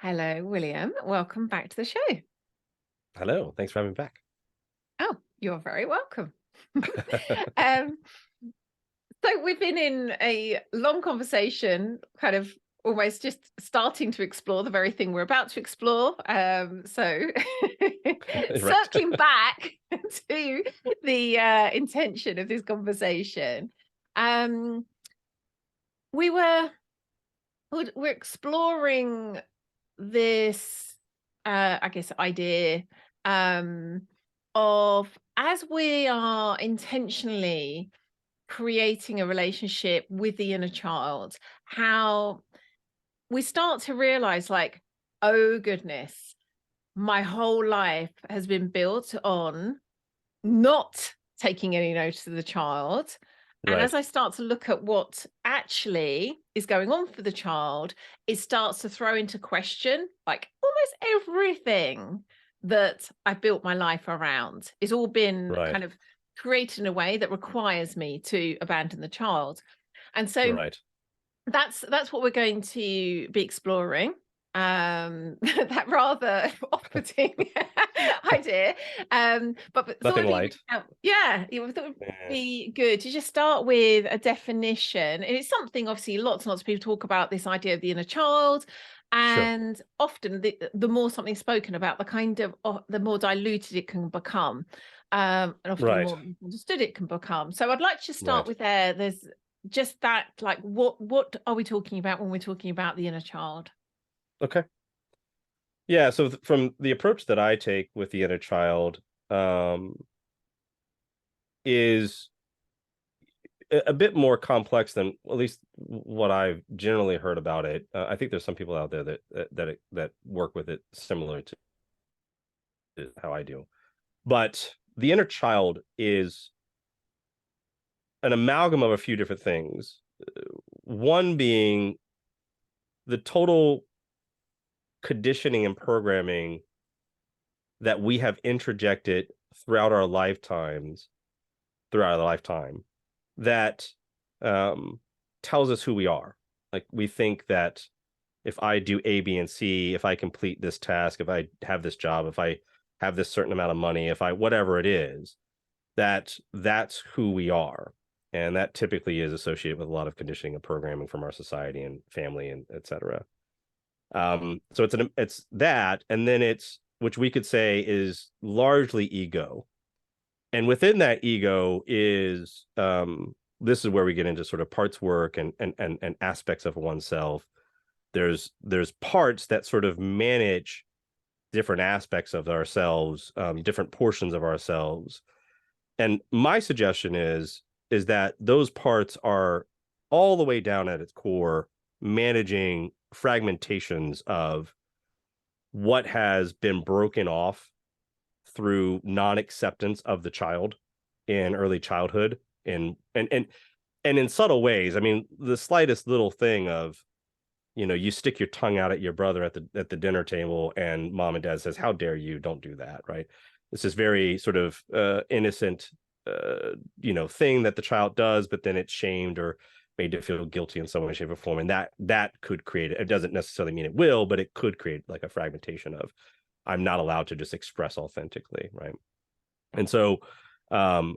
Hello, William. Welcome back to the show. Hello, thanks for having me back. Oh, you're very welcome. um, so we've been in a long conversation, kind of almost just starting to explore the very thing we're about to explore. Right. Circling back to the intention of this conversation, um, we were we're exploring this I guess idea um of, as we are intentionally creating a relationship with the inner child, how we start to realize, like, oh goodness, my whole life has been built on not taking any notice of the child. And as Right. I start to look at what actually is going on for the child, it starts to throw into question, like, almost everything that I built my life around. It's all been Right. kind of created in a way that requires me to abandon the child. And so Right. that's what we're going to be exploring. That rather off-putting idea. But thought Nothing it'd be light. yeah, it thought it'd Yeah. be good to just start with a definition. And it's something, obviously, lots and lots of people talk about this idea of the inner child. Sure. And often the more something's spoken about, the kind of the more diluted it can become. And often the Right. more understood it can become. So I'd like to start Right. with there's just that, like, what are we talking about when we're talking about the inner child? Okay. Yeah. So from the approach that I take with the inner child, um, is a bit more complex than at least what I've generally heard about it. I think there's some people out there that work with it similar to how I do. But the inner child is an amalgam of a few different things. One being the total conditioning and programming that we have interjected throughout our lifetimes, throughout our lifetime, that um, tells us who we are. Like, we think that if I do A, B, and C, if I complete this task, if I have this job, if I have this certain amount of money, if I whatever it is, that's who we are. And that typically is associated with a lot of conditioning and programming from our society and family and et cetera. So it's that, and then it's, which we could say is largely ego. And within that ego is this is where we get into sort of parts work and aspects of oneself. There's parts that sort of manage different aspects of ourselves, different portions of ourselves. And my suggestion is that those parts are all the way down at its core managing fragmentations of what has been broken off through non-acceptance of the child in early childhood, and in subtle ways. I mean, the slightest little thing of, you stick your tongue out at your brother at the dinner table, and mom and dad says, "How dare you? Don't do that." Right? It's this very sort of innocent, thing that the child does, but then it's shamed or made to feel guilty in some way, shape, or form, and that could create it. It doesn't necessarily mean it will, but it could create like a fragmentation of, I'm not allowed to just express authentically, right? And so, um,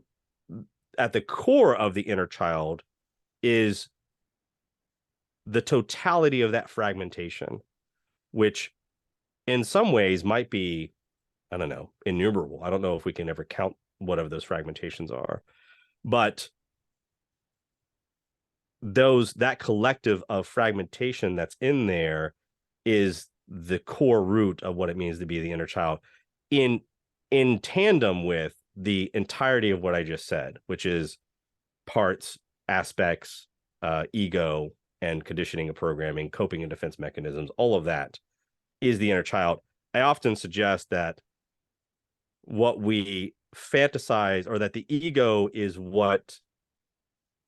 at the core of the inner child is the totality of that fragmentation, which in some ways might be, I don't know, innumerable. I don't know if we can ever count whatever those fragmentations are, but that collective of fragmentation that's in there is the core root of what it means to be the inner child, in tandem with the entirety of what I just said, which is parts, aspects, ego, and conditioning and programming, coping and defense mechanisms. All of that is the inner child. I often suggest that what we fantasize, or that the ego is what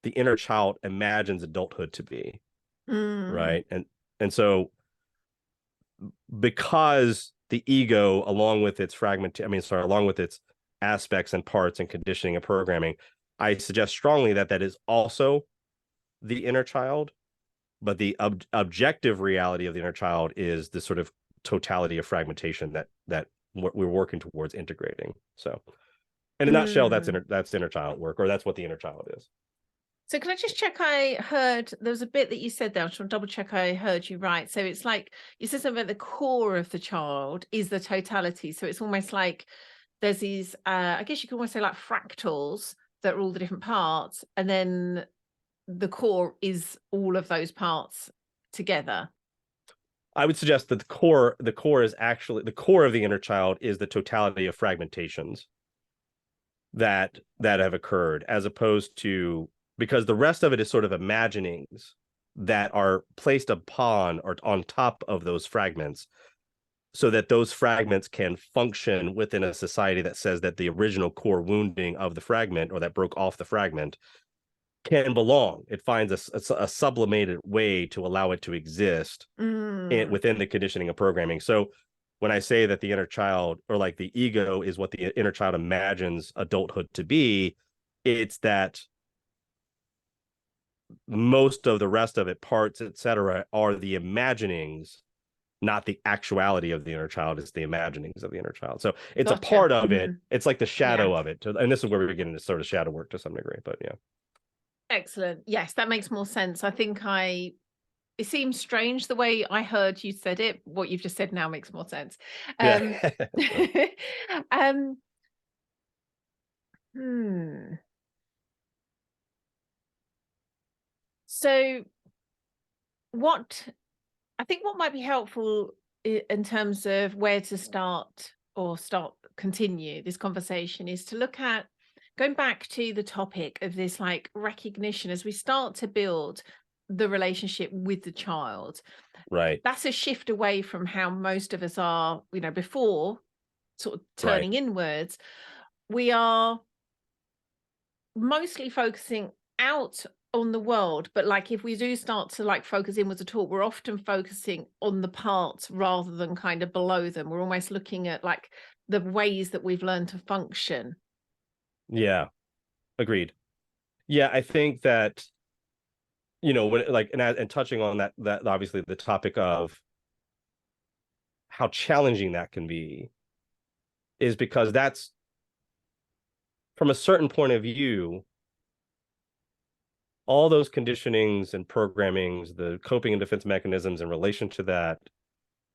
the inner child imagines adulthood to be, Mm. right? And so, because the ego, along with its along with its aspects and parts and conditioning and programming, I suggest strongly that is also the inner child. But the objective reality of the inner child is the sort of totality of fragmentation that we're working towards integrating. So in a nutshell, that's inner child work, or that's what the inner child is. So can I just check I heard, there was a bit that you said there, I just want to double check I heard you right. So it's like, you said something about the core of the child is the totality. So it's almost like there's these, I guess you could almost say like fractals that are all the different parts. And then the core is all of those parts together. I would suggest that the core is actually, the core of the inner child is the totality of fragmentations that have occurred, as opposed to, because the rest of it is sort of imaginings that are placed upon or on top of those fragments, so that those fragments can function within a society that says that the original core wounding of the fragment, or that broke off the fragment, can belong. It finds a sublimated way to allow it to exist within the conditioning of programming. So when I say that the inner child, or like the ego, is what the inner child imagines adulthood to be, it's that most of the rest of it, parts, etc., are the imaginings, not the actuality of the inner child. It's the imaginings of the inner child. So it's a part of it. It's like the shadow of it. And this is where we're getting into sort of shadow work to some degree, but yeah. Excellent. Yes, that makes more sense. I think it seems strange the way I heard you said it. What you've just said now makes more sense. So I think what might be helpful in terms of where to start or continue this conversation is to look at going back to the topic of this like recognition as we start to build the relationship with the child. Right. That's a shift away from how most of us are, before sort of turning inwards. We are mostly focusing out on the world, but like if we do start to like focus inwards at all, we're often focusing on the parts rather than kind of below them. We're almost looking at like the ways that we've learned to function. Yeah, agreed. Yeah, I think that, when like, and touching on that obviously the topic of how challenging that can be, is because that's, from a certain point of view, all those conditionings and programmings, the coping and defense mechanisms in relation to that,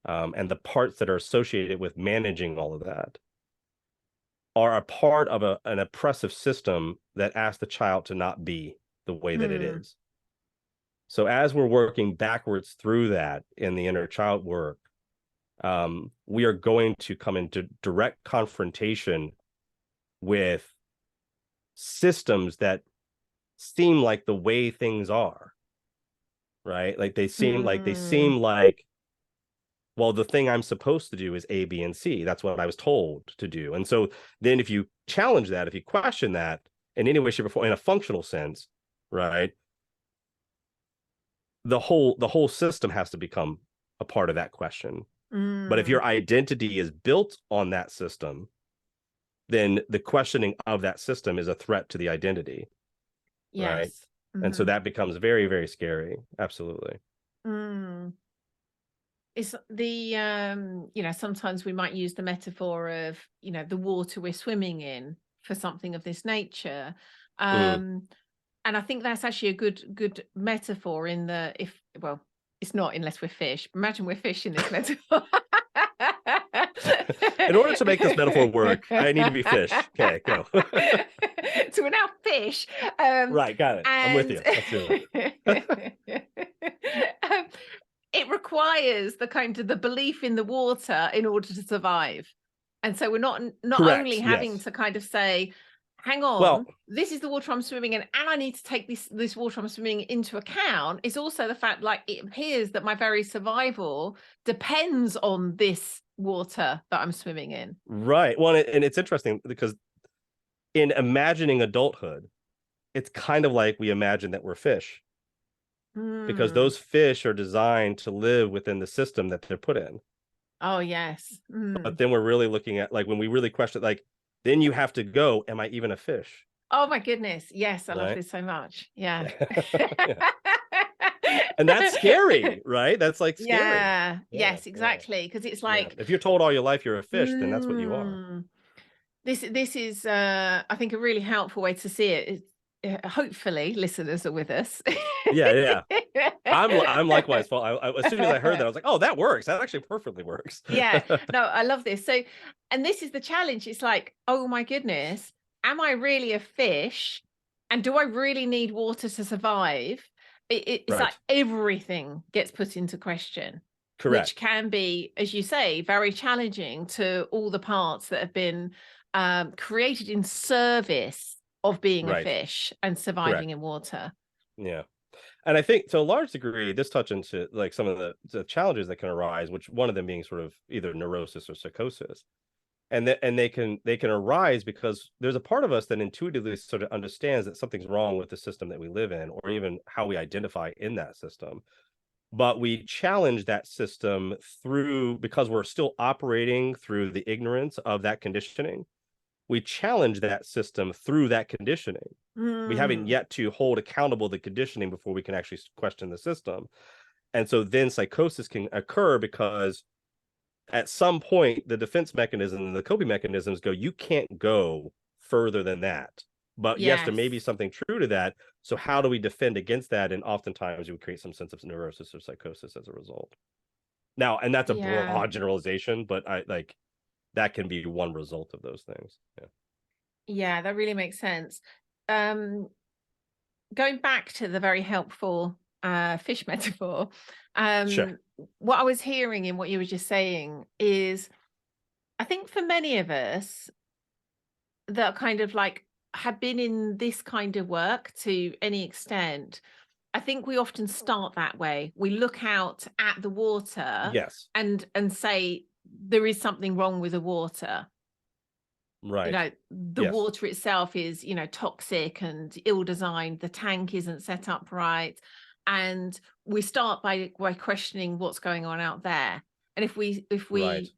and the parts that are associated with managing all of that, are a part of an oppressive system that asks the child to not be the way that it is. So as we're working backwards through that in the inner child work, we are going to come into direct confrontation with systems that seem like the way things are, right? Like they seem like, well, the thing I'm supposed to do is A, B, and C. That's what I was told to do. And so then if you challenge that, if you question that in any way, shape, or form, in a functional sense, right, the whole system has to become a part of that question. But if your identity is built on that system, then the questioning of that system is a threat to the identity. Yes. Right. And so that becomes very, very scary. Absolutely. It's the sometimes we might use the metaphor of the water we're swimming in for something of this nature, and I think that's actually a good metaphor in the it's not unless we're fish. Imagine we're fish in this metaphor. In order to make this metaphor work, I need to be fish. Okay, go. So we're now fish. Right, got it. I'm with you. Let's do it. It requires the belief in the water in order to survive. And so we're not Correct, only having to kind of say, hang on, well, this is the water I'm swimming in, and I need to take this water I'm swimming into account. It's also the fact, like, it appears that my very survival depends on this water that I'm swimming in. Right. Well, and it's interesting because in imagining adulthood, it's kind of like we imagine that we're fish. Because those fish are designed to live within the system that they're put in. Oh, yes. But then we're really looking at, like, when we really question, like, then you have to go, am I even a fish? Oh my goodness. Yes, I love this so much. Yeah. And that's scary, right? That's like scary. Yeah. Yes, exactly. Because it's like, If you're told all your life you're a fish, then that's what you are. this is I think a really helpful way to see it. Hopefully listeners are with us. Yeah. I'm likewise. As soon as I heard that, I was like, oh, that works. That actually perfectly works. Yeah, no, I love this. So, and this is the challenge. It's like, oh my goodness, am I really a fish? And do I really need water to survive? It's like Right. everything gets put into question, which Correct. can be, as you say, very challenging to all the parts that have been created in service of being a Right. fish and surviving Correct. in water. Yeah. And I think to a large degree, this touches into like some of the challenges that can arise, which one of them being sort of either neurosis or psychosis. And they can arise because there's a part of us that intuitively sort of understands that something's wrong with the system that we live in, or even how we identify in that system. But we challenge that system through, because we're still operating through the ignorance of that conditioning, we challenge that system through that conditioning. We haven't Mm, yet to hold accountable the conditioning before we can actually question the system. And so then psychosis can occur because at some point the defense mechanism and the coping mechanisms go, you can't go further than that. But yes, there may be yes. something true to that. So how do we defend against that? And oftentimes we create some sense of neurosis or psychosis as a result. Now, and that's a Yeah. broad generalization, but I like that can be one result of those things. Yeah. Yeah, that really makes sense. Um, Going back to the very helpful fish metaphor, Sure. what I was hearing in what you were just saying is, I think for many of us that kind of like have been in this kind of work to any extent, I think we often start that way. We look out at the water Yes. and say there is something wrong with the water. You Right. know, the Yes. water itself is, toxic and ill-designed, the tank isn't set up right, and we start by questioning what's going on out there. And if we Right.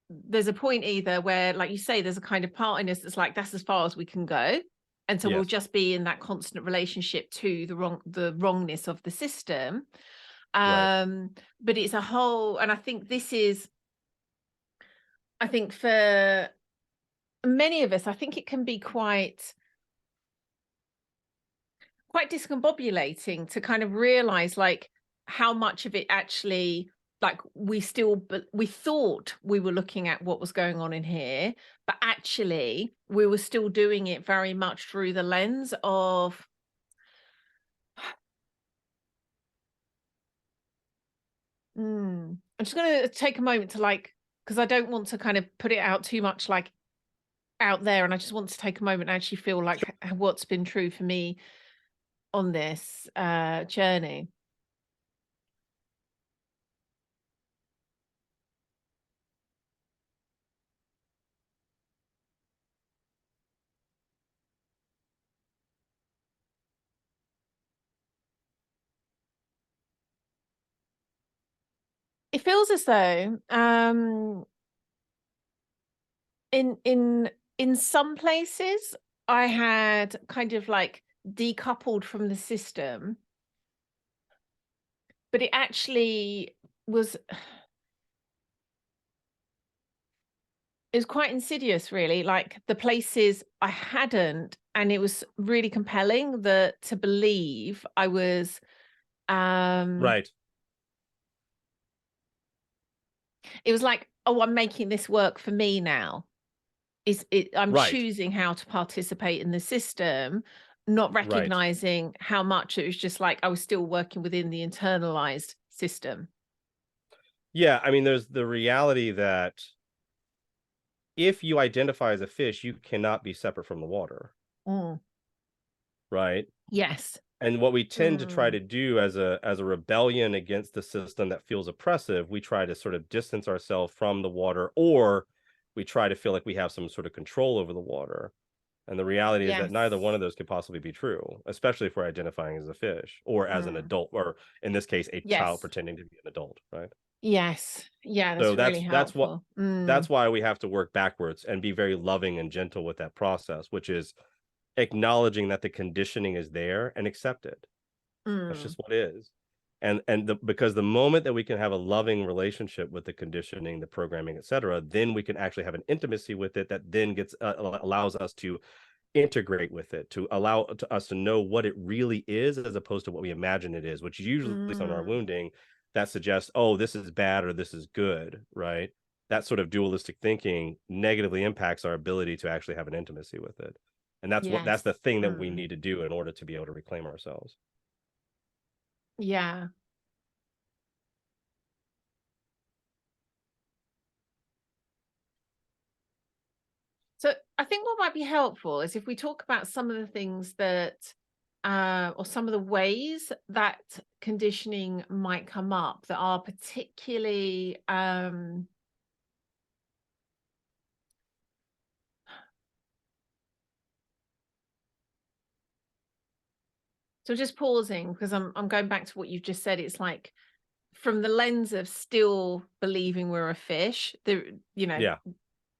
there's a point either where, like you say, there's a kind of part in us that's like, that's as far as we can go, and so we'll Yes. just be in that constant relationship to the wrongness of the system. Right. But it's a whole, and I think for many of us, I think it can be quite discombobulating to kind of realize like how much of it actually, like, we thought we were looking at what was going on in here, but actually we were still doing it very much through the lens of I'm just going to take a moment to, like, because I don't want to kind of put it out too much like out there, and I just want to take a moment and actually feel like what's been true for me on this journey. It feels as though in some places I had kind of like decoupled from the system, but it actually was it was quite insidious, really. Like the places I hadn't, and it was really compelling that to believe I was um Right. it was like, oh, I'm making this work for me now. I'm Right. choosing how to participate in the system, not Right. recognizing how much it was just like I was still working within the internalized system. Yeah. I mean, there's the reality that if you identify as a fish, you cannot be separate from the water. Mm. Right. Yes. And what we tend to try Mm. to do as a rebellion against the system that feels oppressive, we try to sort of distance ourselves from the water, or we try to feel like we have some sort of control over the water. And the reality is that neither one Yes. of those could possibly be true, especially if we're identifying as a fish or as an Mm. adult, or in this case, a child Yes. pretending to be an adult, right? Yes. Yeah, So that's really that's helpful. Mm. that's why we have to work backwards and be very loving and gentle with that process, which is acknowledging that the conditioning is there and accept it. That's Mm. just what is. Because the moment that we can have a loving relationship with the conditioning, the programming, etc., then we can actually have an intimacy with it that then gets allows us to integrate with it, to allow us to know what it really is as opposed to what we imagine it is, which usually on our wounding that suggests, oh, this is bad or this is good, right? That sort of dualistic thinking negatively impacts our ability to actually have an intimacy with it. And that's the thing that we need to do in order to be able to reclaim ourselves. Yeah. So I think what might be helpful is if we talk about some of the things that, or some of the ways that conditioning might come up that are particularly, so just pausing because I'm going back to what you've just said. It's like from the lens of still believing we're a fish, Yeah,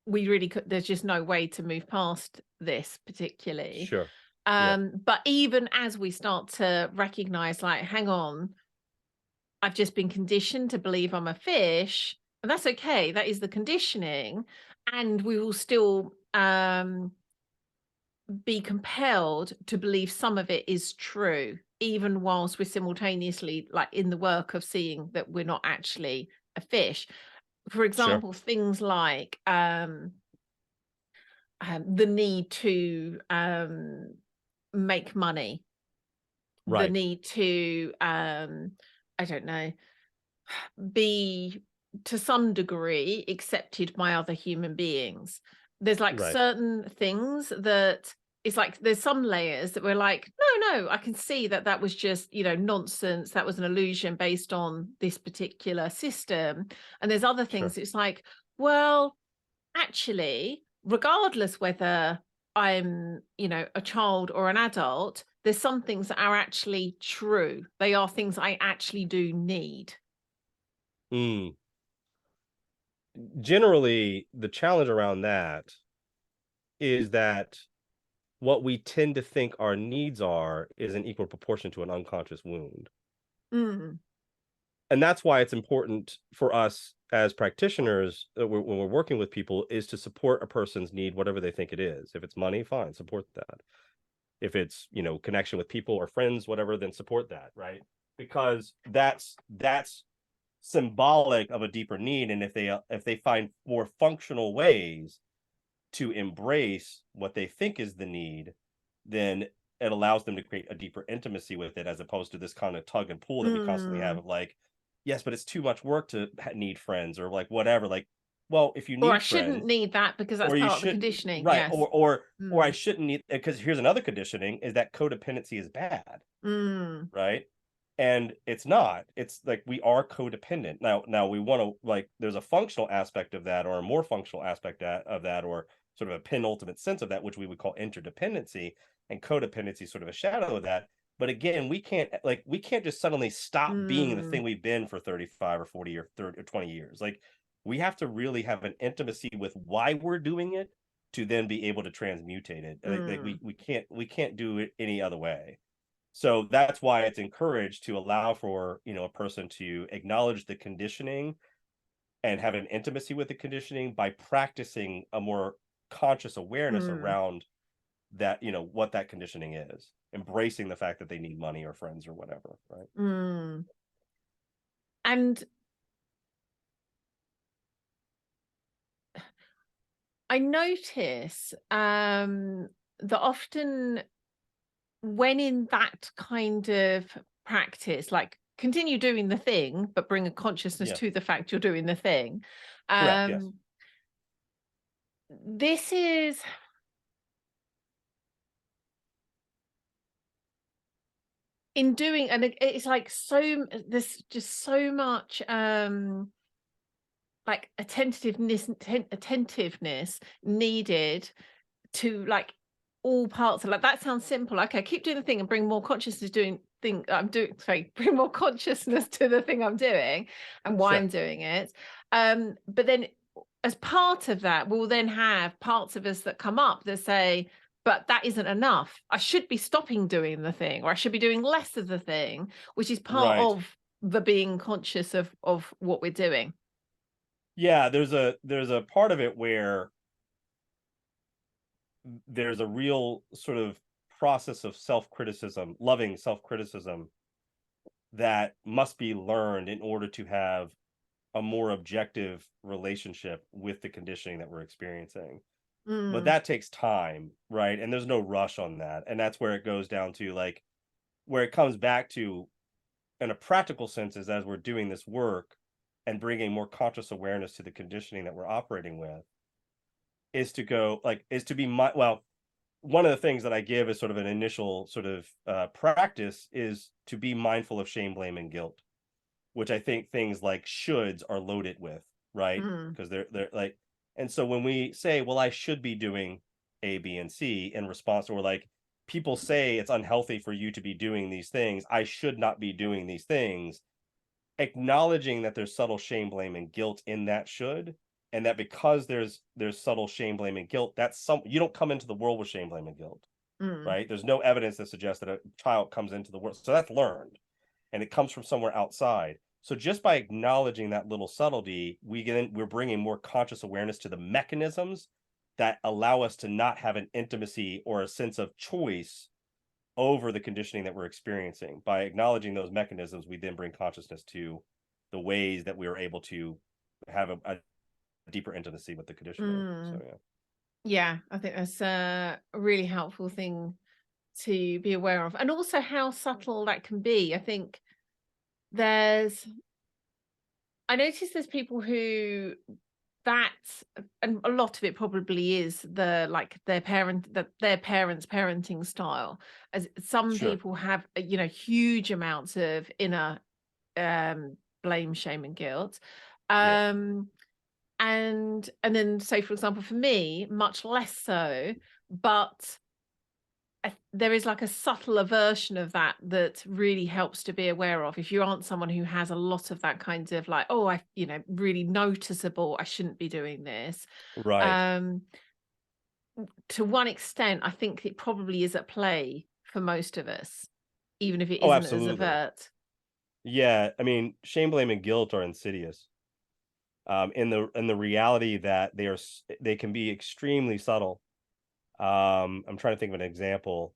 we really could, there's just no way to move past this particularly. sure. Yeah, But even as we start to recognize, like, hang on, I've just been conditioned to believe I'm a fish, and that's okay. That is the conditioning. And we will still be compelled to believe some of it is true, even whilst we're simultaneously like in the work of seeing that we're not actually a fish. For example, sure. things like the need to make money, the Right, need to I don't know, be to some degree accepted by other human beings. There's like right, certain things that it's like there's some layers that we're like, no, I can see that that was just, nonsense. That was an illusion based on this particular system. And there's other sure. things. It's like, well, actually, regardless whether I'm, a child or an adult, there's some things that are actually true. They are things I actually do need. Mm. Generally, the challenge around that is that what we tend to think our needs are is in equal proportion to an unconscious wound. Mm, And that's why it's important for us as practitioners when we're working with people is to support a person's need, whatever they think it is. If it's money, fine, support that. If it's, connection with people or friends, whatever, then support that, right? Because that's symbolic of a deeper need. And if they find more functional ways to embrace what they think is the need, then it allows them to create a deeper intimacy with it, as opposed to this kind of tug and pull that we constantly have mm. of like, yes, but it's too much work to need friends or like whatever. Like, well, if you Or I need shouldn't friends, need that because that's or you part of the should, conditioning. right, Yes. or I Mm, shouldn't need, because here's another conditioning is that codependency is bad, mm, right? And it's not. It's like we are codependent. Now we want to, like, there's a functional aspect of that, or a more functional aspect of that, or sort of a penultimate sense of that, which we would call interdependency, and codependency is sort of a shadow of that. But again, we can't just suddenly stop being the mm, thing we've been for 35 or 40 or 30 or 20 years. Like, we have to really have an intimacy with why we're doing it to then be able to transmutate it. Like mm, we can't do it any other way. So that's why it's encouraged to allow for, a person to acknowledge the conditioning and have an intimacy with the conditioning by practicing a more conscious awareness mm, around that, what that conditioning is, embracing the fact that they need money or friends or whatever, right? mm. And I notice that often when in that kind of practice, like continue doing the thing, but bring a consciousness Yeah, to the fact you're doing the thing. correct. Yes. This is in doing, and it's like there's just so much like attentiveness needed to like all parts of like that sounds simple. Okay, keep doing the thing and bring more consciousness doing thing I'm doing, sorry, bring more consciousness to the thing I'm doing and why Sure. I'm doing it. But then as part of that, we'll then have parts of us that come up that say, but that isn't enough. I should be stopping doing the thing, or I should be doing less of the thing, which is part Right. of the being conscious of what we're doing. Yeah, there's a part of it where there's a real sort of process of self-criticism, loving self-criticism, that must be learned in order to have a more objective relationship with the conditioning that we're experiencing. But Mm, that takes time, right? And there's no rush on that. And that's where it goes down to, like, where it comes back to, in a practical sense, is as we're doing this work and bringing more conscious awareness to the conditioning that we're operating with, is to go, like, is to be well, one of the things that I give as sort of an initial sort of practice is to be mindful of shame, blame, and guilt, which I think things like shoulds are loaded with, right? mm, Because they're like, and so when we say, well, I should be doing A, B, and C, in response to, we're like, people say it's unhealthy for you to be doing these things, I should not be doing these things. Acknowledging that there's subtle shame, blame, and guilt in that should, and that because there's subtle shame, blame, and guilt, that's some, you don't come into the world with shame, blame, and guilt, mm, right? There's no evidence that suggests that a child comes into the world, so that's learned, and it comes from somewhere outside. So just by acknowledging that little subtlety, we're bringing more conscious awareness to the mechanisms that allow us to not have an intimacy or a sense of choice over the conditioning that we're experiencing. By acknowledging those mechanisms, we then bring consciousness to the ways that we are able to have a deeper intimacy with the conditioning. So mm. yeah. Yeah, I think that's a really helpful thing to be aware of, and also how subtle that can be. I think there's I notice there's people who that and a lot of it probably is their parents' parenting style. As some Sure. people have, huge amounts of inner blame, shame, and guilt. Yes. Um, and then, say, for example, for me, much less so, but there is like a subtler version of that that really helps to be aware of. If you aren't someone who has a lot of that kind of like, oh, really noticeable, I shouldn't be doing this. Right. Um, to one extent, I think it probably is at play for most of us, even if it Oh, isn't as absolutely. overt. Yeah. I mean, shame, blame, and guilt are insidious. In the reality that they can be extremely subtle. I'm trying to think of an example.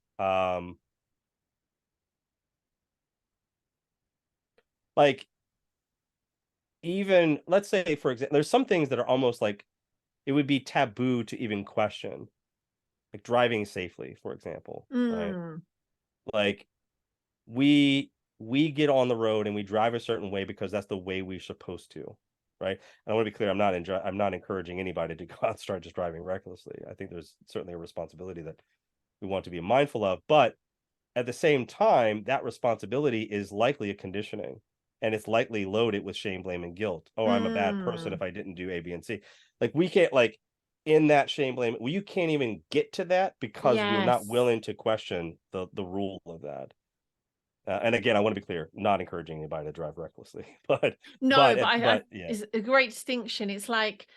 Like, even, let's say, for example, there's some things that are almost like it would be taboo to even question, like driving safely, for example, right? Mm, Like, we we get on the road and we drive a certain way because that's the way we're supposed to, right? And I want to be clear, I'm not encouraging anybody to go out and start just driving recklessly. I think there's certainly a responsibility that we want to be mindful of, but at the same time, that responsibility is likely a conditioning, and it's likely loaded with shame, blame, and guilt. Oh, I'm a bad person mm, if I didn't do A, B, and C. Like, we can't, like, in that shame, blame, well, you can't even get to that because we're not yes. willing to question the rule of that. And again, I want to be clear, not encouraging anybody to drive recklessly, but No, but but yeah, it's a great distinction. It's like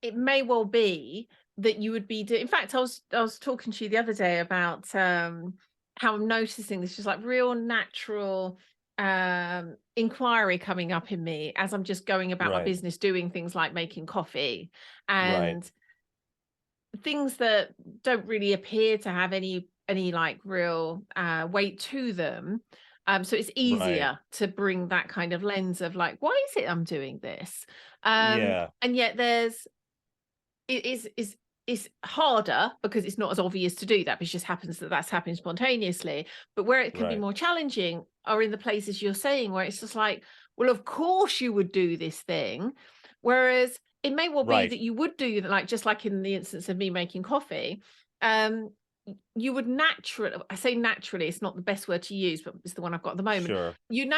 it may well be that you would be in fact, I was talking to you the other day about how I'm noticing this just like real natural inquiry coming up in me as I'm just going about my right, business, doing things like making coffee right, and things that don't really appear to have any like real weight to them. So it's right, easier to bring that kind of lens of like, why is it I'm doing this? yeah, And yet it is harder because it's not as obvious to do that, but it just happens that that's happening spontaneously. But where it can be right, more challenging are in the places you're saying, where it's just like, well, of course you would do this thing. Whereas it may well be right, that you would do that, like just like in the instance of me making coffee, um, you would naturally, I say naturally, it's not the best word to use, but it's the one I've got at the moment. sure, You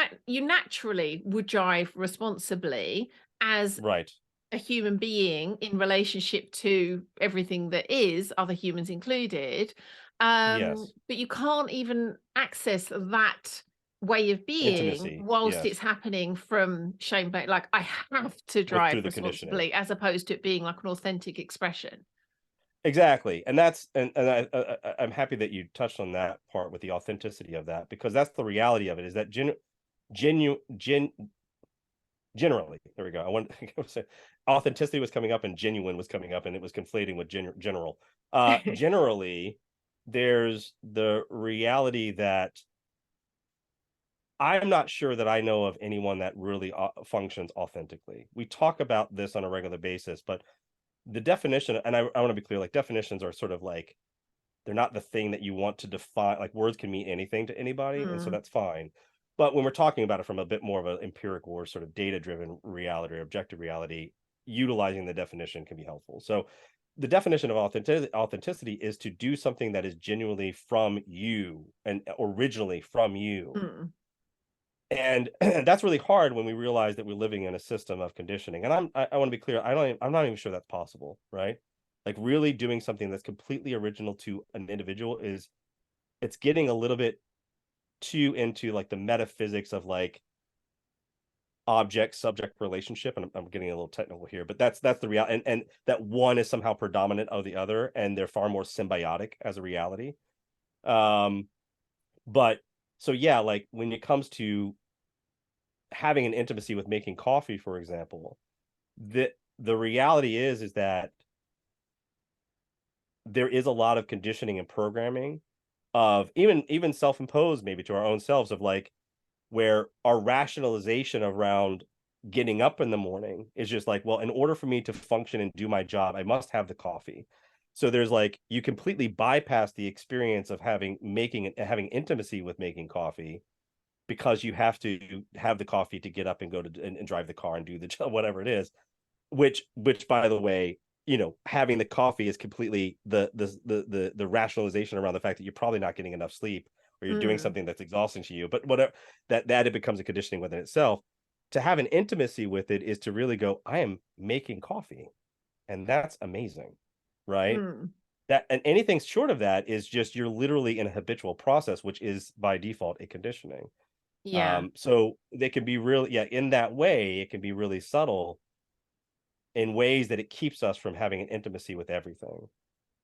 naturally would drive responsibly as right, a human being in relationship to everything that is, other humans included. yes, But you can't even access that way of being intimacy, whilst it's yes, happening from shame, like I have to with drive through the conditioning. responsibly, as opposed to it being like an authentic expression. Exactly. And that's, and I'm happy that you touched on that part with the authenticity of that, because that's the reality of it, is that generally, there we go. I want to say authenticity was coming up and genuine was coming up, and it was conflating with general. Generally, there's the reality that I'm not sure that I know of anyone that really functions authentically. We talk about this on a regular basis, but the definition, and I want to be clear, like definitions are sort of like, they're not the thing that you want to define. Like words can mean anything to anybody, and so that's fine. But when we're talking about it from a bit more of an empirical or sort of data-driven reality or objective reality, utilizing the definition can be helpful. So the definition of authenticity is to do something that is genuinely from you and originally from you. And that's really hard when we realize that we're living in a system of conditioning. And I want to be clear, I'm not even sure that's possible, right? Like really doing something that's completely original to an individual it's getting a little bit too into like the metaphysics of like object subject relationship, and I'm getting a little technical here, but that's the reality, and that one is somehow predominant of the other, and they're far more symbiotic as a reality. But so yeah, like when it comes to having an intimacy with making coffee, for example, the reality is that there is a lot of conditioning and programming of even self-imposed maybe to our own selves, of like where our rationalization around getting up in the morning is just like, well, in order for me to function and do my job, I must have the coffee. So there's like, you completely bypass the experience of having intimacy with making coffee, because you have to have the coffee to get up and go to and drive the car and do the job, whatever it is, which by the way, having the coffee is completely the rationalization around the fact that you're probably not getting enough sleep, or you're doing something that's exhausting to you. But whatever, that it becomes a conditioning within itself. To have an intimacy with it is to really go, I am making coffee, and that's amazing, right? That, and anything short of that is just, you're literally in a habitual process, which is by default a conditioning. Yeah. So they can be really, yeah, in that way it can be really subtle in ways that it keeps us from having an intimacy with everything,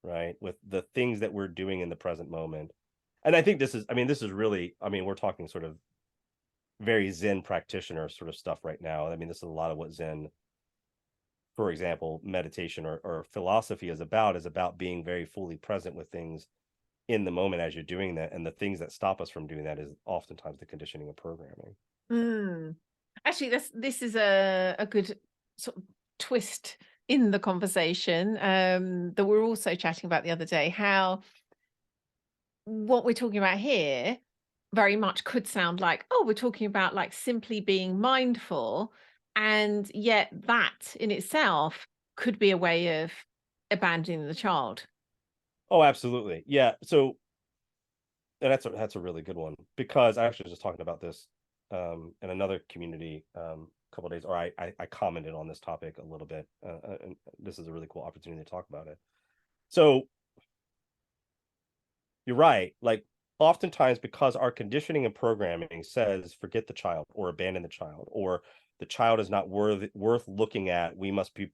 right? With the things that we're doing in the present moment. And I think this is really, we're talking sort of very Zen practitioner sort of stuff right now. I mean, this is a lot of what Zen, for example, meditation or philosophy is about being very fully present with things in the moment as you're doing that. And the things that stop us from doing that is oftentimes the conditioning and programming. Actually, this is a good sort of twist in the conversation that we were also chatting about the other day, how what we're talking about here very much could sound like, oh, we're talking about like simply being mindful, and yet that in itself could be a way of abandoning the child. Oh, absolutely. Yeah. So, and that's a really good one, because I actually was just talking about this in another community a couple of days, or I commented on this topic a little bit, and this is a really cool opportunity to talk about it. So you're right. Like oftentimes, because our conditioning and programming says forget the child or abandon the child, or the child is not worth looking at, we must be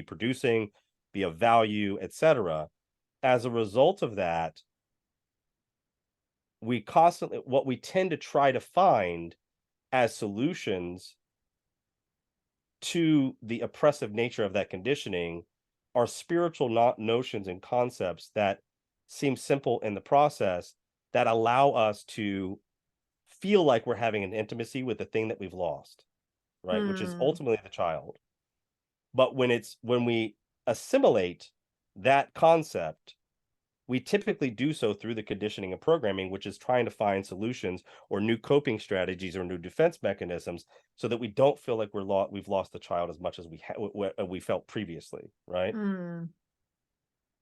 producing, be of value, etc. As a result of that, what we tend to try to find as solutions to the oppressive nature of that conditioning are spiritual notions and concepts that seem simple in the process, that allow us to feel like we're having an intimacy with the thing that we've lost, right? Which is ultimately the child. But when we assimilate that concept, we typically do so through the conditioning and programming, which is trying to find solutions or new coping strategies or new defense mechanisms, so that we don't feel like we've lost the child as much as we felt previously, right?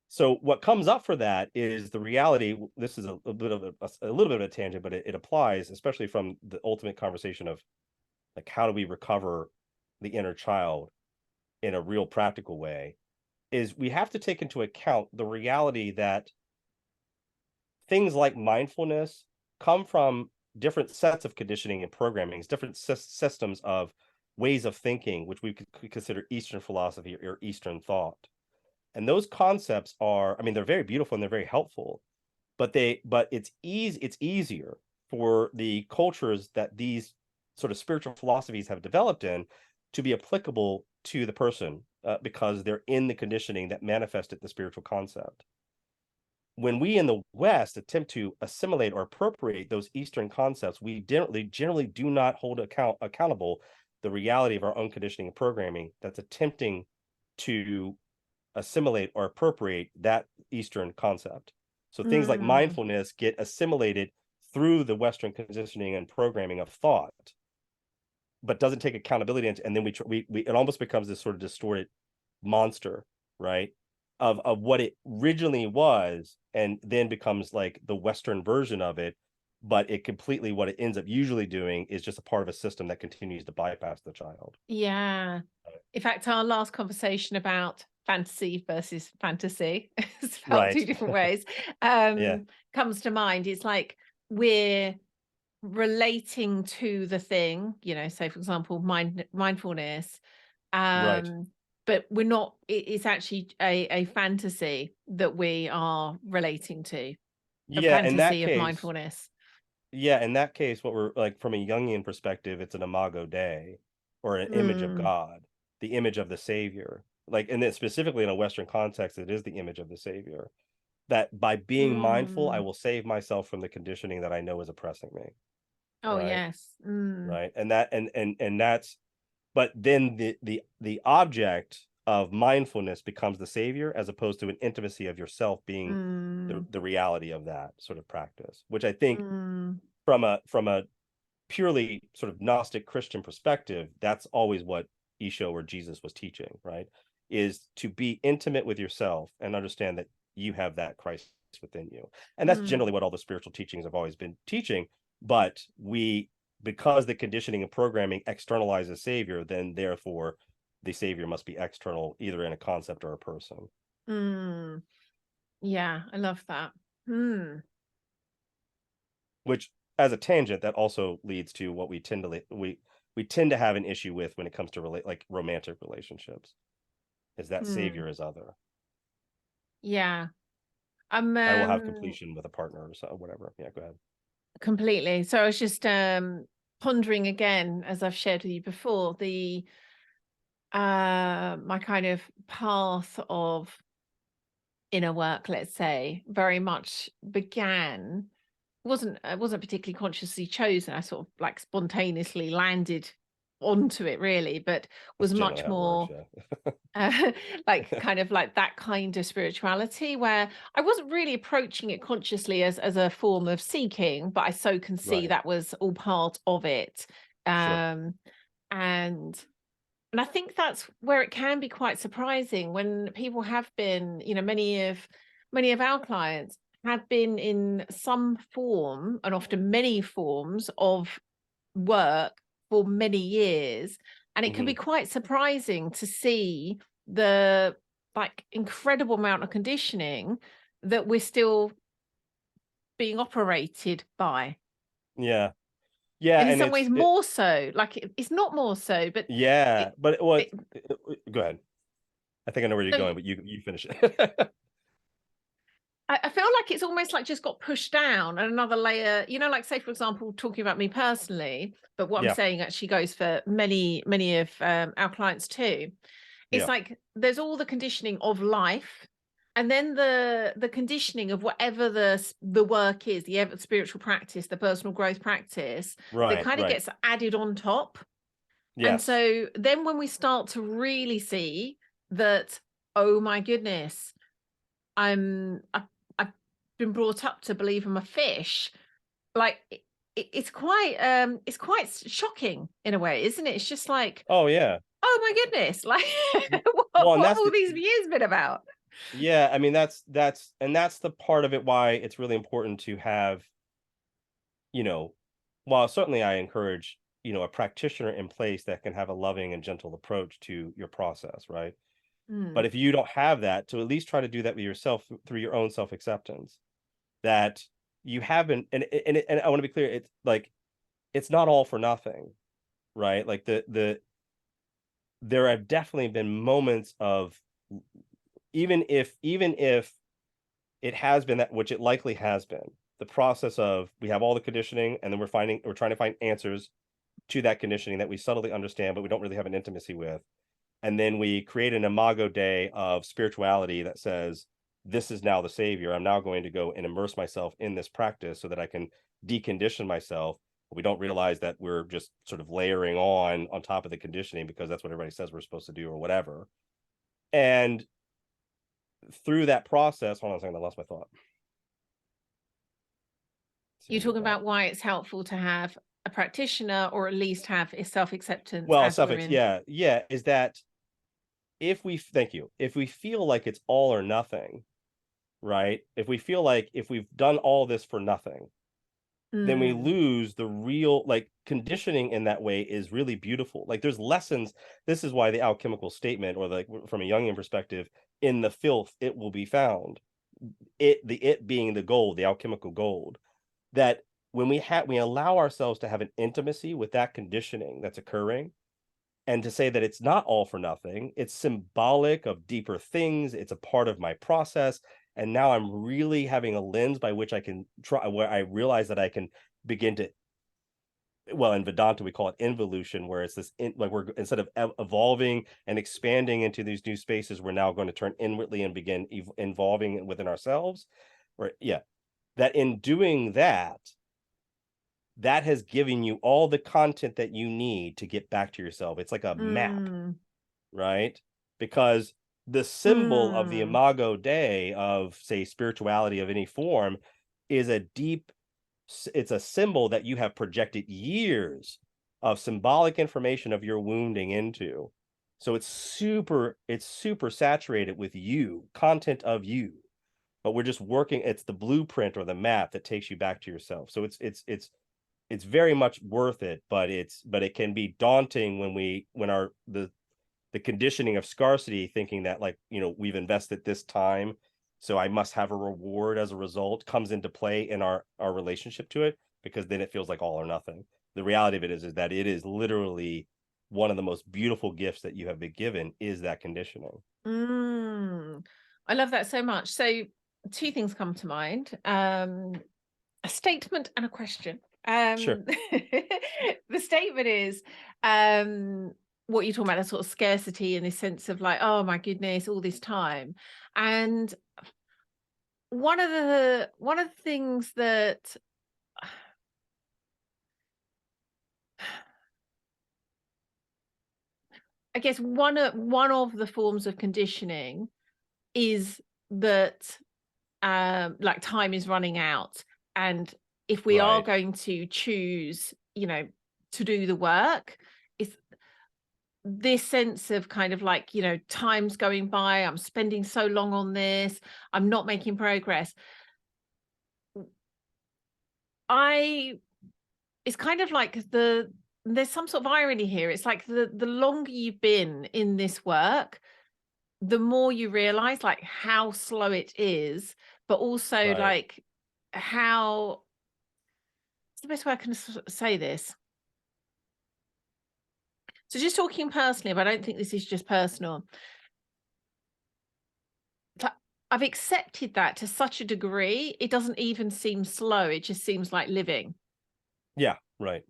So what comes up for that is the reality. This is a little bit of a tangent, but it applies, especially from the ultimate conversation of like, how do we recover the inner child in a real practical way, is we have to take into account the reality that things like mindfulness come from different sets of conditioning and programmings, different systems of ways of thinking, which we could consider Eastern philosophy or Eastern thought. And those concepts are, they're very beautiful and they're very helpful, but it's easier for the cultures that these sort of spiritual philosophies have developed in to be applicable to the person, because they're in the conditioning that manifested the spiritual concept. When we in the West attempt to assimilate or appropriate those Eastern concepts, we generally do not hold accountable the reality of our own conditioning and programming that's attempting to assimilate or appropriate that Eastern concept. So things like Mm. mindfulness get assimilated through the Western conditioning and programming of thought, but doesn't take accountability. And then we it almost becomes this sort of distorted monster, right? Of what it originally was, and then becomes like the Western version of it. But it completely, what it ends up usually doing is just a part of a system that continues to bypass the child. Yeah. In fact, our last conversation about fantasy versus fantasy, spelled Right. two different ways, Yeah. comes to mind. It's like we're relating to the thing, say for example, mindfulness, Right. but we're not, it's actually a fantasy that we are relating to, a Yeah. In that fantasy of case, mindfulness. yeah, in that case, what we're like from a Jungian perspective, it's an imago Dei, or an image of Mm, God, the image of the Savior. Like, and then specifically in a Western context, it is the image of the Savior. That by being mindful, I mm. will save myself from the conditioning that I know is oppressing me. Oh Right. yes. Mm, Right. And that and that's, but then the object of mindfulness becomes the Savior, as opposed to an intimacy of yourself being mm, the reality of that sort of practice, which I think mm, from a purely sort of Gnostic Christian perspective, that's always what Isho or Jesus was teaching, right? Is to be intimate with yourself and understand that you have that Christ within you. And that's mm, generally what all the spiritual teachings have always been teaching. But because the conditioning and programming externalizes Savior, then therefore the Savior must be external, either in a concept or a person. mm. Yeah, I love that. Hmm. Which, as a tangent, that also leads to what we tend to have an issue with when it comes to like romantic relationships, is that Hmm. Savior is other. Yeah. I'm I will have completion with a partner or so, whatever. Yeah, go ahead. completely. So I was just pondering again, as I've shared with you before, the my kind of path of inner work, let's say, very much began, wasn't particularly consciously chosen. I sort of like spontaneously landed onto it really, but That's was generally much how it works. more Yeah. like kind of like that kind of spirituality where I wasn't really approaching it consciously as a form of seeking, but I so can see Right. that was all part of it. Sure. Um, and and I think that's where it can be quite surprising when people have been, many of our clients have been in some form, and often many forms of work for many years. And it can be Hmm. quite surprising to see the like incredible amount of conditioning that we're still being operated by. Yeah. Yeah. And in And some ways more so, like it's not more so, but yeah, it, but it was, it go ahead. I think I know where you're no, going, but you finish it. I feel like it's almost like just got pushed down and another layer, like say, for example, talking about me personally, but what I'm Yeah. saying actually goes for many, many of our clients too. It's Yeah. like there's all the conditioning of life, and then the conditioning of whatever the work is, the spiritual practice, the personal growth practice that Right. kind of Right. gets added on top. And Yes. so then when we start to really see that, oh my goodness, I've been brought up to believe I'm a fish. Like it's quite shocking in a way, isn't it? It's just like, Oh yeah. oh my goodness, like Well, and what have that's all the, these years been about? yeah, I mean that's the part of it why it's really important to have, you know, while certainly I encourage, a practitioner in place that can have a loving and gentle approach to your process, right? But Mm, if you don't have that, to at least try to do that with yourself through your own self-acceptance, that you haven't, and I want to be clear, it's like it's not all for nothing, right? Like there have definitely been moments of, even if it has been that, which it likely has been, the process of we have all the conditioning, and then we're trying to find answers to that conditioning that we subtly understand, but we don't really have an intimacy with. And then we create an imago Dei of spirituality that says, this is now the savior. I'm now going to go and immerse myself in this practice so that I can decondition myself. We don't realize that we're just sort of layering on top of the conditioning because that's what everybody says we're supposed to do or whatever. And through that process, hold on a second, I lost my thought. You're talking about why it's helpful to have a practitioner, or at least have a self-acceptance. Well, as we're in. yeah, is that if we feel like it's all or nothing, right? If we feel like if we've done all this for nothing, then we lose the real, like, conditioning in that way is really beautiful. Like, there's lessons. This is why the alchemical statement, or like from a Jungian perspective, in the filth it will be found. It being the gold, the alchemical gold. That when we allow ourselves to have an intimacy with that conditioning that's occurring, and to say that it's not all for nothing, it's symbolic of deeper things, it's a part of my process, and now I'm really having a lens by which I can try, where I realize that I can begin to, well, in Vedanta we call it involution, where it's this like we're, instead of evolving and expanding into these new spaces, we're now going to turn inwardly and begin involving within ourselves. Or yeah, that in doing that, that has given you all the content that you need to get back to yourself. It's like a map, right? Because the symbol of the imago Dei of, say, spirituality of any form is it's a symbol that you have projected years of symbolic information of your wounding into. So it's super saturated with you, content of you. But we're just working, it's the blueprint or the map that takes you back to yourself. So it's very much worth it, but it can be daunting when the conditioning of scarcity, thinking that, like, we've invested this time, so I must have a reward as a result, comes into play in our relationship to it, because then it feels like all or nothing. The reality of it is that it is literally one of the most beautiful gifts that you have been given, is that conditioning. I love that so much. So two things come to mind, a statement and a question. Sure. The statement is, what you're talking about, that sort of scarcity and this sense of like, oh my goodness, all this time. And one of the things that I guess one of the forms of conditioning is that like time is running out, and if we are going to choose, to do the work, it's this sense of kind of like, time's going by, I'm spending so long on this, I'm not making progress. It's kind of like there's some sort of irony here. It's like the longer you've been in this work, the more you realize like how slow it is, but also like how, what's the best way I can say this? So just talking personally, but I don't think this is just personal. I've accepted that to such a degree, it doesn't even seem slow. It just seems like living. Yeah, right.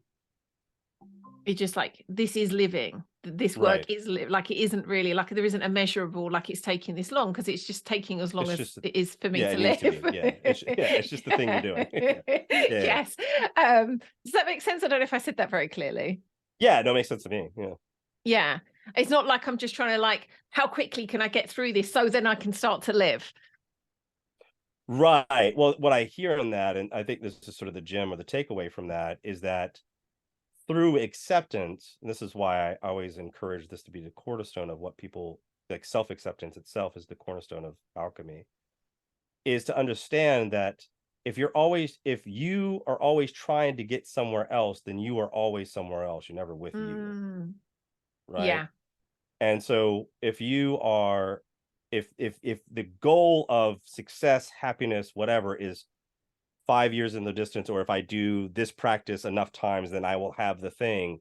It's just like, this is living. This work is like, it isn't really like, there isn't a measurable, like it's taking this long, because it's just taking as long as it is for me to live. It's just the thing you're doing. Yes. Does that make sense? I don't know if I said that very clearly. Yeah, no, it makes sense to me. Yeah. It's not like I'm just trying to like, how quickly can I get through this so then I can start to live? Right. Well, what I hear in that, and I think this is sort of the gem or the takeaway from that, is that through acceptance, and this is why I always encourage this to be the cornerstone of what people, like, self-acceptance itself is the cornerstone of alchemy, is to understand that if you are always trying to get somewhere else, then you are always somewhere else. You're never with you. Right. Yeah. And so if the goal of success, happiness, whatever, is 5 years in the distance, or if I do this practice enough times, then I will have the thing,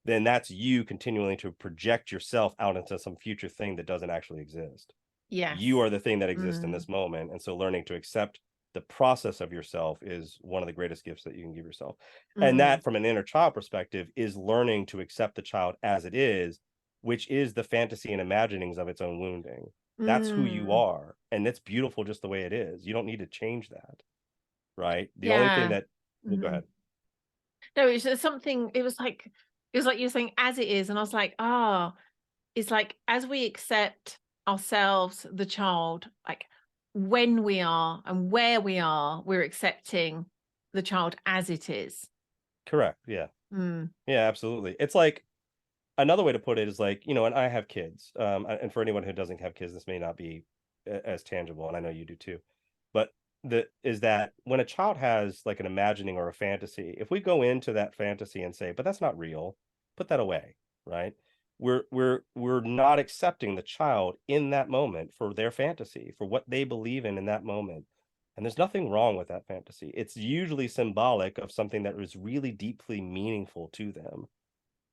then that's you continuing to project yourself out into some future thing that doesn't actually exist. Yes. You are the thing that exists in this moment. And so learning to accept the process of yourself is one of the greatest gifts that you can give yourself. And Mm. that, from an inner child perspective, is learning to accept the child as it is, which is the fantasy and imaginings of its own wounding. That's who you Mm. are, and it's beautiful just the way it is. You don't need to change that, right? The only thing Yeah. that well, go Mhm. ahead. No, it's just something, it was like you're saying as it is, and I was like, it's like as we accept ourselves, the child, like when we are and where we are, we're accepting the child as it is. Correct. Yeah. Mm. Yeah, absolutely. It's like, another way to put it is like, and I have kids. And for anyone who doesn't have kids, this may not be as tangible, and I know you do too. But the is that when a child has like an imagining or a fantasy, if we go into that fantasy and say, but that's not real, put that away, right? We're not accepting the child in that moment for their fantasy, for what they believe in that moment. And there's nothing wrong with that fantasy. It's usually symbolic of something that was really deeply meaningful to them.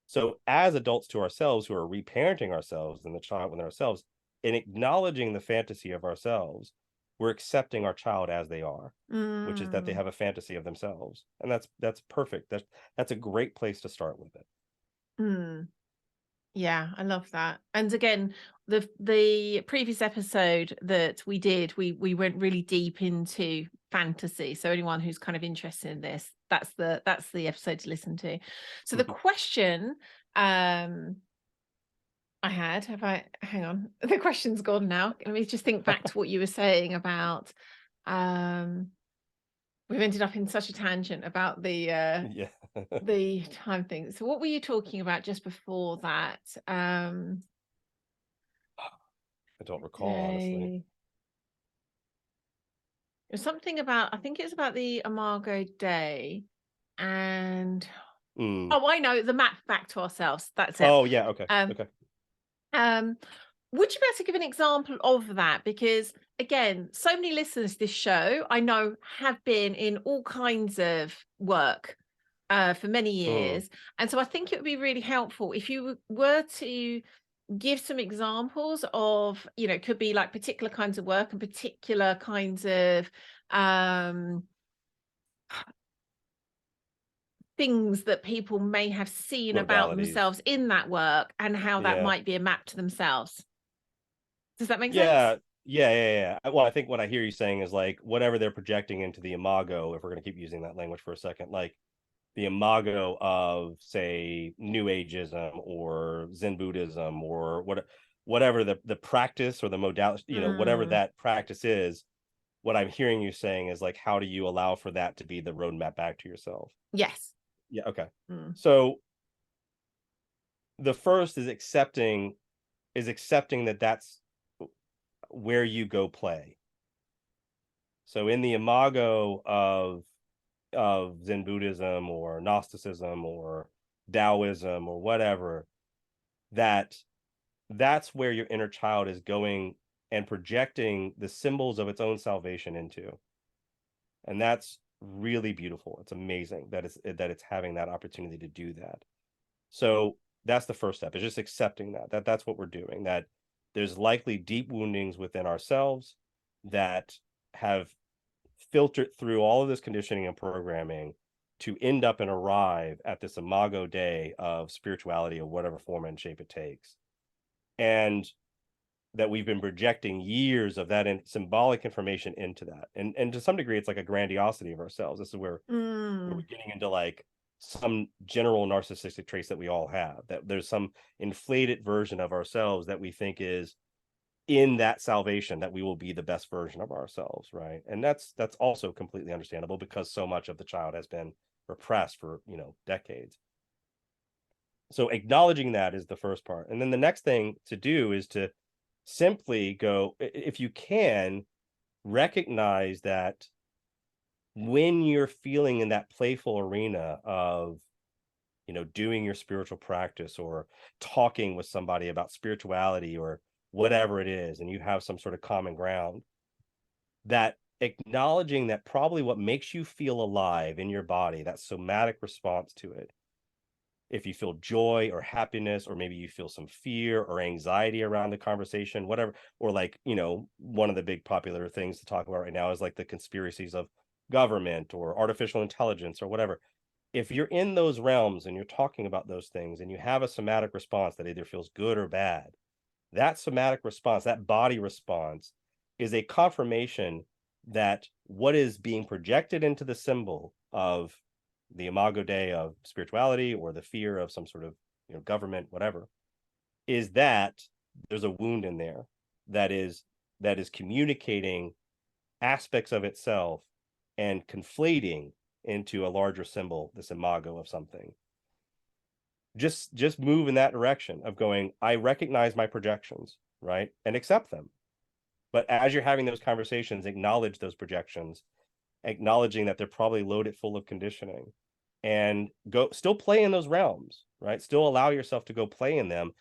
So, as adults to ourselves who are reparenting ourselves and the child within ourselves, in acknowledging the fantasy of ourselves, we're accepting our child as they are, which is that they Mm. have a fantasy of themselves, and that's perfect. That's a great place to start with it. Mm. Yeah, I love that. And again, the previous episode that we did, we went really deep into fantasy. So anyone who's kind of interested in this, that's the episode to listen to. So the question I had, hang on, the question's gone now. Let me just think back to what you were saying about um we've ended up in such a tangent about Yeah, the time thing. So what were you talking about just before that? I don't recall honestly. Day. It was something about, I think it was about the Imago Day, and Mm. oh, I know, the map back to ourselves. That's it. Oh yeah, okay, Um, okay. um, would you be able to give an example of that? Because again, so many listeners to this show I know have been in all kinds of work for many Mm. years, and so I think it would be really helpful if you were to give some examples of, it could be like particular kinds of work and particular kinds of um things that people may have seen about Modalities. themselves in that work and how that Yeah. might be a map to themselves. Does that make sense? Yeah, yeah. Well, I think what I hear you saying is like whatever they're projecting into the imago, if we're going to keep using that language for a second, like the imago of, say, New Ageism or Zen Buddhism or whatever the practice or the modality, whatever Mm, that practice is. What I'm hearing you saying is like, how do you allow for that to be the roadmap back to yourself? yes. Yeah, okay. Mm, So the first is accepting that that's where you go play. So in the imago of Zen Buddhism or Gnosticism or Taoism or whatever, that's where your inner child is going and projecting the symbols of its own salvation into. And that's really beautiful. It's amazing that it's having that opportunity to do that. So that's the first step, is just accepting that's what we're doing, that there's likely deep woundings within ourselves that have filtered through all of this conditioning and programming to end up and arrive at this imago day of spirituality of whatever form and shape it takes. And that we've been projecting years of that symbolic information into that. And to some degree, it's like a grandiosity of ourselves. This is where we're mm, getting into like some general narcissistic traits that we all have, that there's some inflated version of ourselves that we think is in that salvation, that we will be the best version of ourselves, right? And that's also completely understandable because so much of the child has been repressed for decades. So acknowledging that is the first part, and then the next thing to do is to simply go, if you can, recognize that when you're feeling in that playful arena of doing your spiritual practice or talking with somebody about spirituality or whatever it is, and you have some sort of common ground, that acknowledging that probably what makes you feel alive in your body, that somatic response to it, if you feel joy or happiness, or maybe you feel some fear or anxiety around the conversation, whatever. Or like, one of the big popular things to talk about right now is like the conspiracies of government or artificial intelligence or whatever. If you're in those realms and you're talking about those things and you have a somatic response that either feels good or bad, that somatic response, that body response, is a confirmation that what is being projected into the symbol of the imago Dei of spirituality, or the fear of some sort of government, whatever, is that there's a wound in there that is communicating aspects of itself and conflating into a larger symbol, this imago of something. Just move in that direction of going, I recognize my projections, right, and accept them. But as you're having those conversations, acknowledge those projections, acknowledging that they're probably loaded full of conditioning, and go still play in those realms, right? Still allow yourself to go play in them,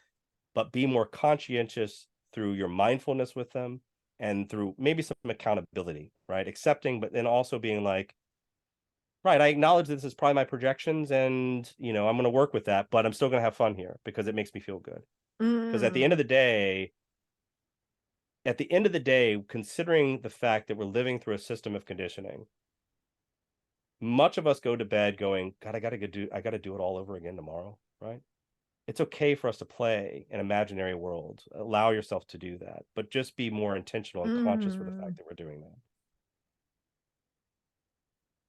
but be more conscientious through your mindfulness with them, and through maybe some accountability, right? Accepting, but then also being like, right, I acknowledge this is probably my projections, and I'm going to work with that, but I'm still going to have fun here because it makes me feel good. Because at the end of the day, considering the fact that we're living through a system of conditioning, much of us go to bed going, God, I got to do it all over again tomorrow, right? It's okay for us to play an imaginary world. Allow yourself to do that, but just be more intentional and conscious for the fact that we're doing that.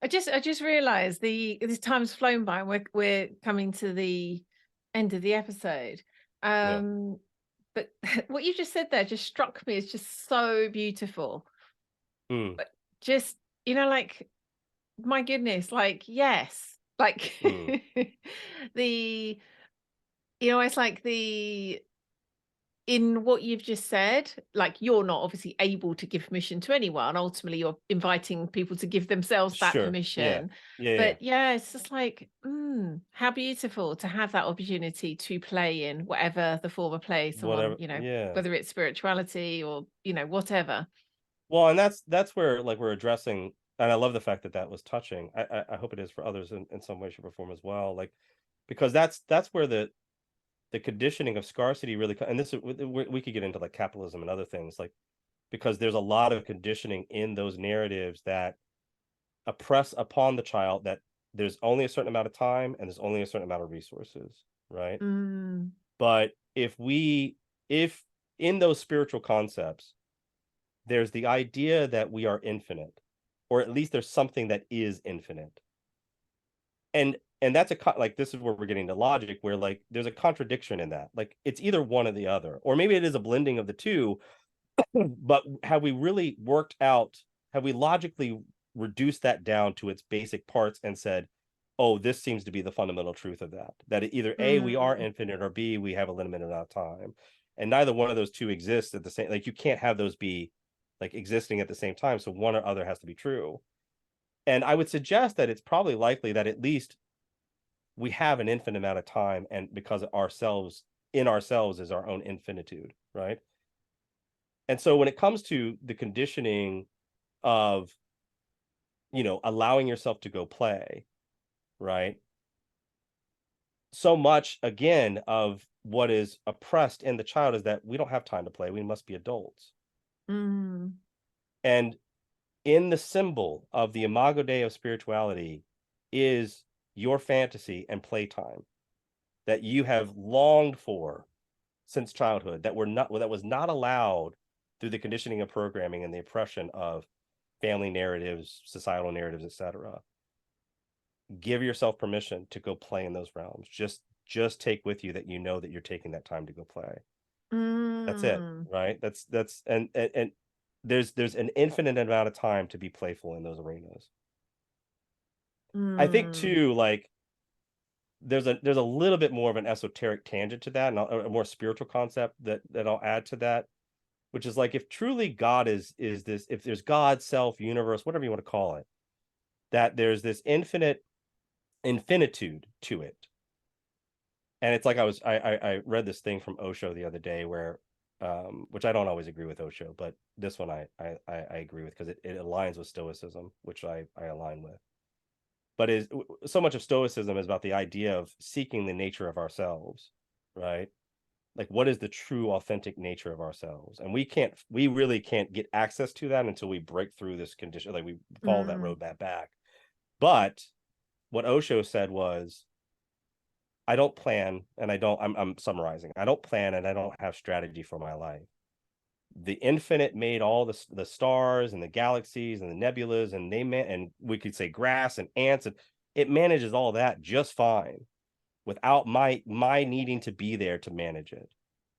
I just realized this time's flown by, and we're coming to the end of the episode. Yeah. But what you just said there just struck me as just so beautiful. Mm. But just, like, my goodness, like, yes, like the, it's like in what you've just said, like, you're not obviously able to give permission to anyone. Ultimately, you're inviting people to give themselves that Sure. Yeah. permission. Yeah. But yeah, it's just like, how beautiful to have that opportunity to play in whatever the form of play someone, Whatever. Yeah. whether it's spirituality or, whatever. Well, and that's where, like, we're addressing, and I love the fact that that was touching. I hope it is for others in some way, shape, or form as well. Like, because that's where the conditioning of scarcity really, and this is, we could get into like capitalism and other things, like, because there's a lot of conditioning in those narratives that oppress upon the child that there's only a certain amount of time and there's only a certain amount of resources, right? Mm, But if in those spiritual concepts there's the idea that we are infinite, or at least there's something that is infinite, and that's like, this is where we're getting to logic, where like there's a contradiction in that, like it's either one or the other, or maybe it is a blending of the two. But have we really worked out, have we logically reduced that down to its basic parts and said, oh, this seems to be the fundamental truth of that either A, we are mm, infinite, or B, we have a limited amount of time, and neither one of those two exists at the same, like you can't have those be like existing at the same time, so one or other has to be true. And I would suggest that it's probably likely that at least we have an infinite amount of time, and because ourselves is our own infinitude, right? And so when it comes to the conditioning of, allowing yourself to go play, right? So much, again, of what is oppressed in the child is that we don't have time to play. We must be adults. mm, And in the symbol of the imago Dei of spirituality is your fantasy and playtime that you have longed for since childhood, that was not allowed through the conditioning of programming and the oppression of family narratives, societal narratives, etc. Give yourself permission to go play in those realms. Just take with you that that you're taking that time to go play. That's it, mm, right? That's and there's an infinite amount of time to be playful in those arenas. I think mm, too, like, there's a little bit more of an esoteric tangent to that, and a more spiritual concept that I'll add to that, which is like, if truly God is this, if there's God, self, universe, whatever you want to call it, that there's this infinitude to it. And it's like, I read this thing from Osho the other day where, which I don't always agree with Osho, but this one I agree with, because it aligns with Stoicism, which I align with. but is so much of Stoicism is about the idea of seeking the nature of ourselves, right? Like, what is the true authentic nature of ourselves? And we really can't get access to that until we break through this condition, like we follow that roadmap back. But what Osho said was, I don't plan, and I'm summarizing, I don't plan and I don't have strategy for my life. The infinite made all the stars and the galaxies and the nebulas, and and we could say grass and ants, and it manages all that just fine without my needing to be there to manage it.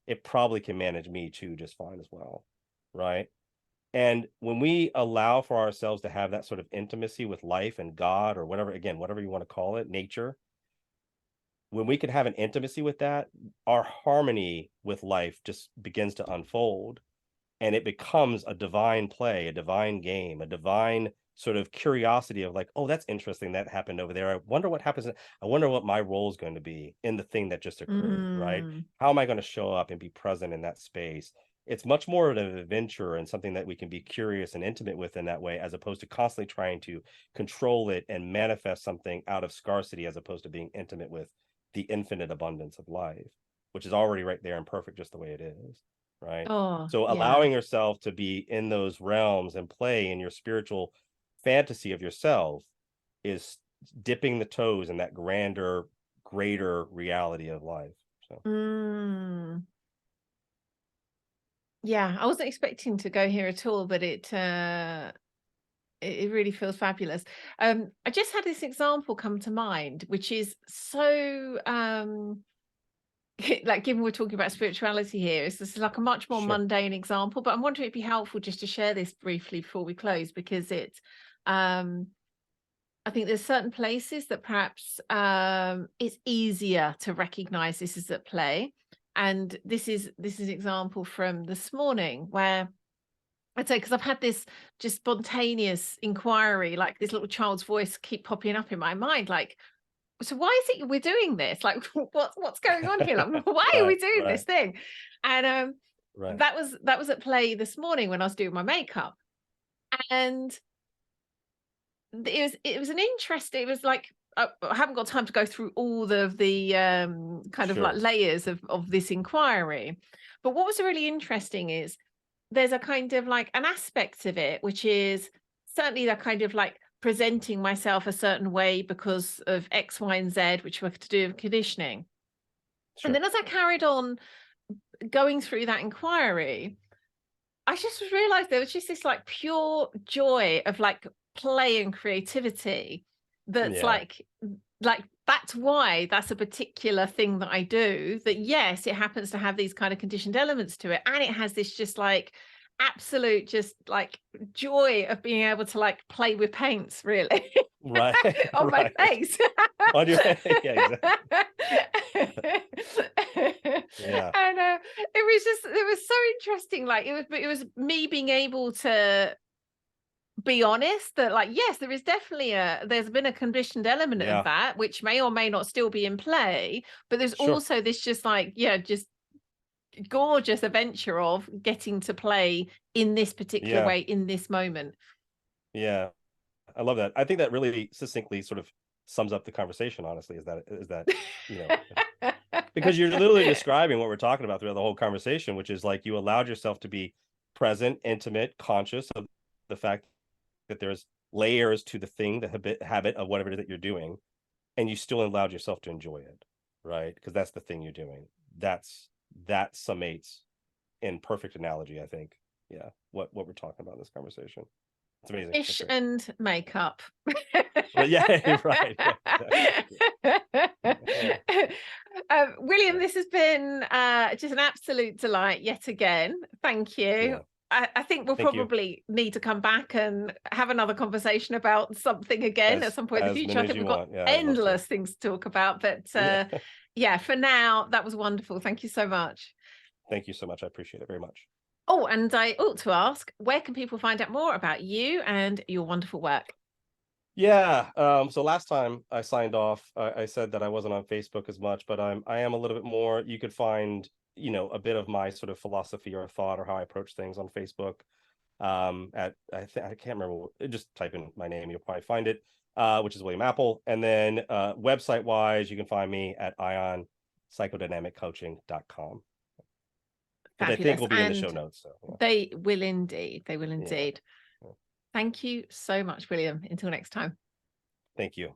It probably can manage me too just fine as well, right? And when we allow for ourselves to have that sort of intimacy with life and God, or whatever, again, whatever you want to call it, nature, when we can have an intimacy with that, our harmony with life just begins to unfold, and it becomes a divine play, a divine game, a divine sort of curiosity of like, oh, that's interesting, that happened over there. I wonder what happens. I wonder what my role is going to be in the thing that just occurred, right? How am I going to show up and be present in that space? It's much more of an adventure and something that we can be curious and intimate with in that way, as opposed to constantly trying to control it and manifest something out of scarcity, as opposed to being intimate with the infinite abundance of life, which is already right there and perfect just the way it is, right? Oh, So yeah. allowing yourself to be in those realms and play in your spiritual fantasy of yourself is dipping the toes in that grander, greater reality of life. So yeah, I wasn't expecting to go here at all, but it really feels fabulous. I just had this example come to mind, which is so like, given we're talking about spirituality here, this is like a much more mundane example, but I'm wondering it'd be helpful just to share this briefly before we close, because it's I think there's certain places that perhaps it's easier to recognize this is at play. And this is an example from this morning, where I'd say, because I've had this just spontaneous inquiry, like this little child's voice keep popping up in my mind, like, so why is it we're doing this? Like, what's going on here? Like, why are we doing this thing? And that was at play this morning when I was doing my makeup. And it was an interesting, it was like, I haven't got time to go through all of the kind of like layers of this inquiry. But what was really interesting is there's a kind of like an aspect of it, which is certainly that kind of like presenting myself a certain way because of X, Y, and Z, which were to do with conditioning. And then as I carried on going through that inquiry, I just realized there was just this like pure joy of like play and creativity that's like that's why that's a particular thing that I do, that yes, it happens to have these kind of conditioned elements to it, and it has this just like absolute just like joy of being able to like play with paints, really. On my face. On your face. Yeah, exactly. And it was so interesting, like it was me being able to be honest that like, yes, there is definitely there's been a conditioned element of that, which may or may not still be in play, but there's also this just like, just gorgeous adventure of getting to play in this particular way in this moment. I love that. I think that really succinctly sort of sums up the conversation, honestly, is that because you're literally describing what we're talking about throughout the whole conversation, which is like, you allowed yourself to be present, intimate, conscious of the fact that there's layers to the thing, the habit of whatever it is that you're doing, and you still allowed yourself to enjoy it, right? Because that's the thing you're doing. That summates in perfect analogy, I think. Yeah, what we're talking about in this conversation. It's amazing. Fish and makeup. Well, yeah, right. William, this has been just an absolute delight yet again. Thank you. I think we'll probably need to come back and have another conversation about something again at some point in the future. I think we've got endless things to talk about, but yeah, for now, that was wonderful. Thank you so much. Thank you so much. I appreciate it very much. Oh, and I ought to ask, where can people find out more about you and your wonderful work? Yeah. So last time I signed off, I said that I wasn't on Facebook as much, but I am a little bit more. You could find, a bit of my sort of philosophy or thought or how I approach things on Facebook. I can't remember. Just type in my name, you'll probably find it. which is William Apple. And then website wise, you can find me at psychodynamiccoaching.com. Which I think will be in the show notes. So, yeah. They will indeed. They will Yeah. indeed. Yeah. Thank you so much, William. Until next time. Thank you.